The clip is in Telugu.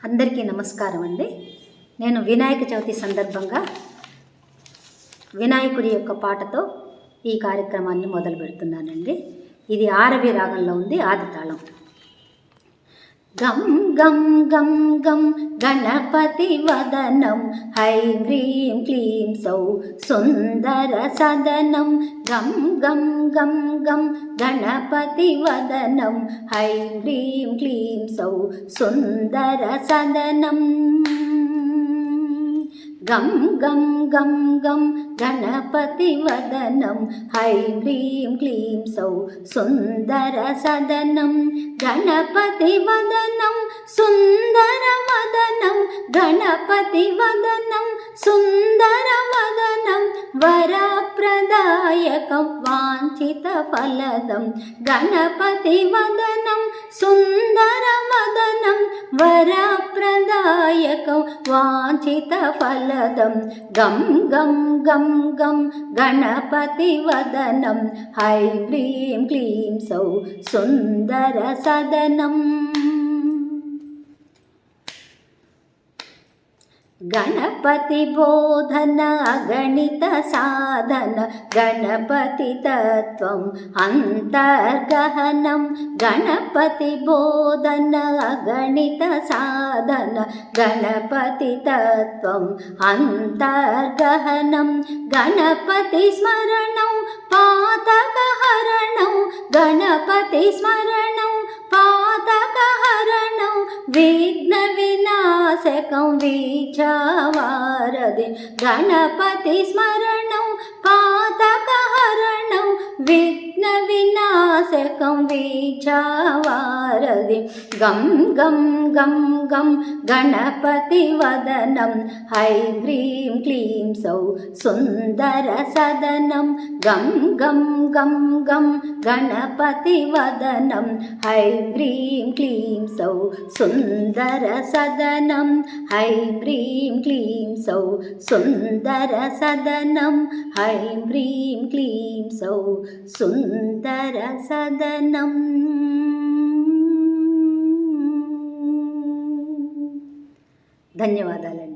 అందరికీ నమస్కారం అండి. నేను వినాయక చవితి సందర్భంగా వినాయకుడి యొక్క పాటతో ఈ కార్యక్రమాన్ని మొదలు పెడుతున్నానండి. ఇది ఆరవి రాగంలో ఉంది, ఆది తాళం. గం గం గం గం గణపతి వదనం హ్రీం హ్రీం క్లీం సౌ సుందర సదనం. గం గం గం గం గణపతి వదనం హ్రీం హ్రీం క్లీం సౌ సుందర సదనం. గం గం గం గం గణపతి వదనం హ్రీం హ్రీం క్లీం సౌ సుందర సదనం. గణపతి వదనం సుందర వదనం, గణపతి వదనం సుందర వదనం, వరప్రదాయకం వాంఛిత ఫలదం. గణపతి వదనం సుందర వదనం, వరప్రదాయకం వాంఛిత ఫలదం. గం గం గం గం గణపతి వదనం హ్రీం హ్రీం క్లీం సౌ సుందర సదనం. గణపతి బోధన అగణిత సాధన, గణపతి తత్వం అంతర్గహనం. గణపతి బోధన అగణిత సాధన, గణపతి తత్వం అంతర్గహనం. గణపతి స్మరణం పాతకహరణం, గణపతి స్మరణం పాతకహరణం. విఘ్న వినాశకం వీక్షవారధి, గణపతి స్మరణం పాతకహరణం. విఘ్న వినాశకం వీక్షవారధి. గం గం గం గం గణపతి వదనం హ్రీం హ్రీం క్లీం సౌ సుందర సదనం. గం గం గం గం గణపతి వదనం హ్రీం హ్రీం క్లీం సౌ సుందర సదనం. హ్రీం హ్రీం క్లీం సౌ సుందర సదనం. హ్రీం హ్రీం క్లీం సౌ సుందర సదనం. ధన్యవాదాలండి.